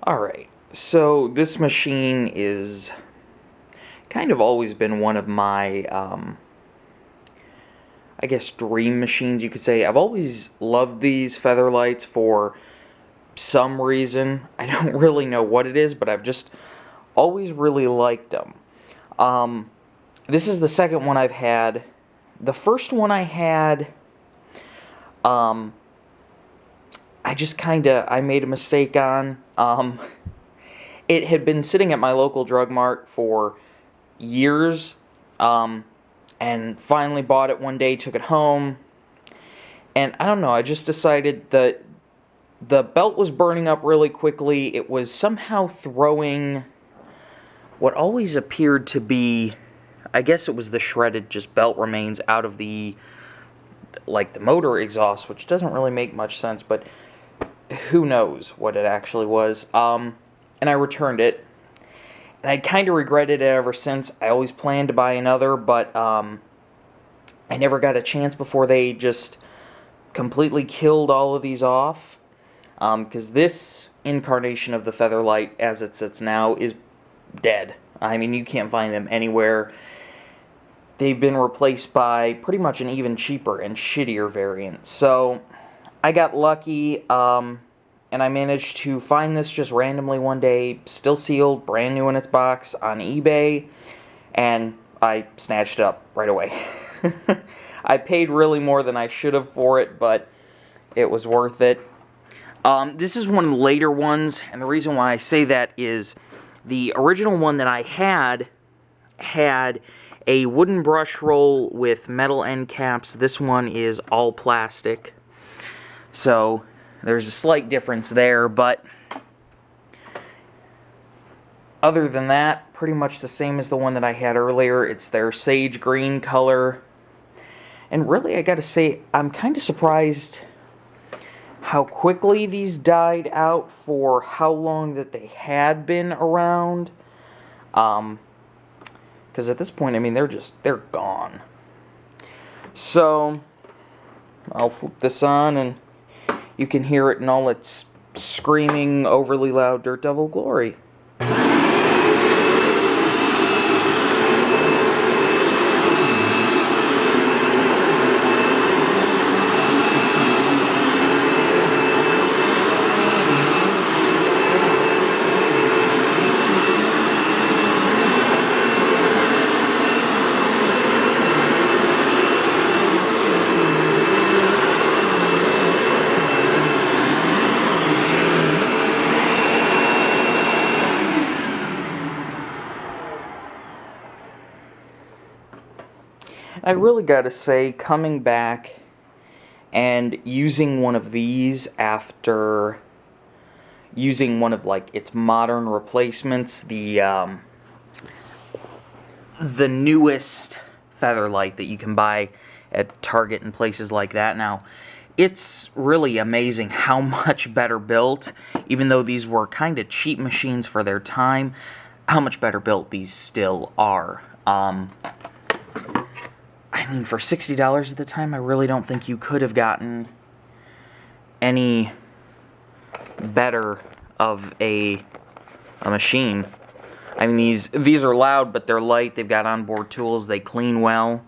Alright, so this machine is kind of always been one of my, I guess, dream machines, you could say. I've always loved these Featherlites for some reason. I don't really know what it is, but I've just always really liked them. This is the second one I've had. The first one I had, I made a mistake on. It had been sitting at my local drug mart for years, and finally bought it one day, took it home, and I don't know, I just decided that the belt was burning up really quickly. It was somehow throwing what always appeared to be, I guess it was the shredded just belt remains out of the motor exhaust, which doesn't really make much sense, but who knows what it actually was. And I returned it, and I kind of regretted it ever since. I always planned to buy another, but I never got a chance before they just completely killed all of these off. Because this incarnation of the Featherlite, as it sits now, is dead. I mean, you can't find them anywhere. They've been replaced by pretty much an even cheaper and shittier variant. So, I got lucky, and I managed to find this just randomly one day, still sealed, brand new in its box, on eBay, and I snatched it up right away. I paid really more than I should have for it, but it was worth it. This is one of the later ones, and the reason why I say that is the original one that I had a wooden brush roll with metal end caps. This one is all plastic. So there's a slight difference there, but other than that, pretty much the same as the one that I had earlier. It's their sage green color. And really, I gotta say, I'm kind of surprised how quickly these died out for how long that they had been around. Because at this point, I mean, they're gone. So, I'll flip this on and you can hear it in all its screaming, overly loud Dirt Devil glory. I really gotta say, coming back and using one of these after using one of its modern replacements, the newest Featherlite that you can buy at Target and places like that now, it's really amazing how much better built, even though these were kind of cheap machines for their time, how much better built these still are. I mean, for $60 at the time, I really don't think you could have gotten any better of a machine. I mean, these are loud, but they're light. They've got onboard tools. They clean well.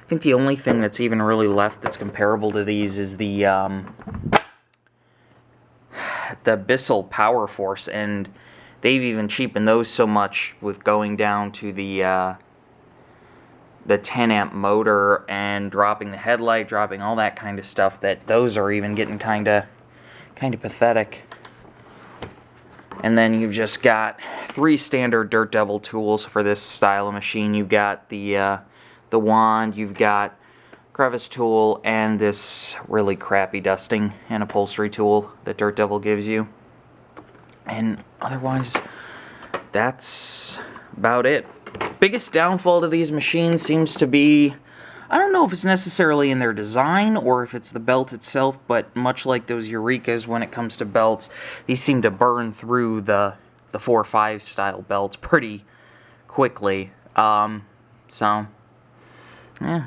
I think the only thing that's even really left that's comparable to these is the Bissell Power Force, and they've even cheapened those so much with going down to the 10 amp motor and dropping the headlight, dropping all that kind of stuff, that those are even getting kind of pathetic. And then you've just got 3 standard Dirt Devil tools for this style of machine. You've got the wand, you've got crevice tool, and this really crappy dusting and upholstery tool that Dirt Devil gives you. And otherwise, that's about it. Biggest downfall to these machines seems to be, I don't know if it's necessarily in their design or if it's the belt itself, but much like those Eurekas, when it comes to belts, these seem to burn through the 4.5 style belts pretty quickly. So, yeah.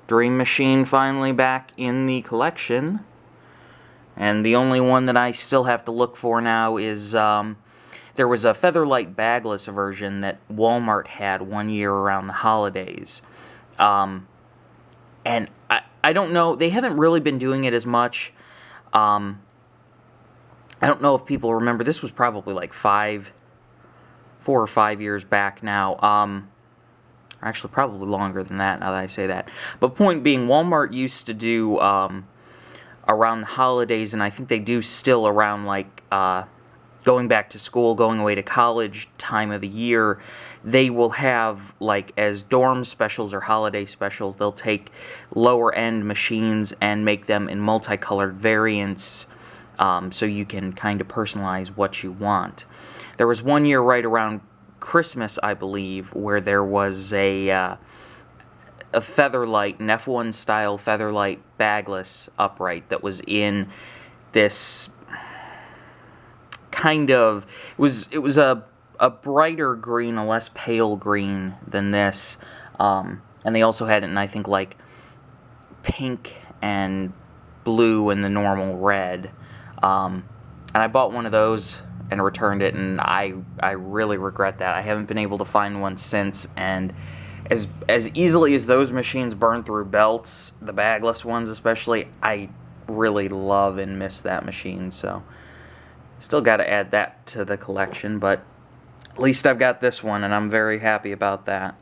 Dream Machine finally back in the collection. And the only one that I still have to look for now is, there was a Featherlite bagless version that Walmart had one year around the holidays. And I don't know, they haven't really been doing it as much. I don't know if people remember, this was probably like 4 or 5 years back now. Actually, probably longer than that now that I say that. But point being, Walmart used to do, around the holidays, and I think they do still around, like, going back to school, going away to college time of the year, they will have, like, as dorm specials or holiday specials, they'll take lower-end machines and make them in multicolored variants, so you can kind of personalize what you want. There was one year right around Christmas, I believe, where there was a Featherlite, an F1 style Featherlite bagless upright that was in this kind of, it was a brighter green, a less pale green than this, and they also had it in, I think, like pink and blue and the normal red, and I bought one of those and returned it, and I really regret that. I haven't been able to find one since, and as easily as those machines burn through belts, the bagless ones especially, I really love and miss that machine, so still got to add that to the collection, but at least I've got this one, and I'm very happy about that.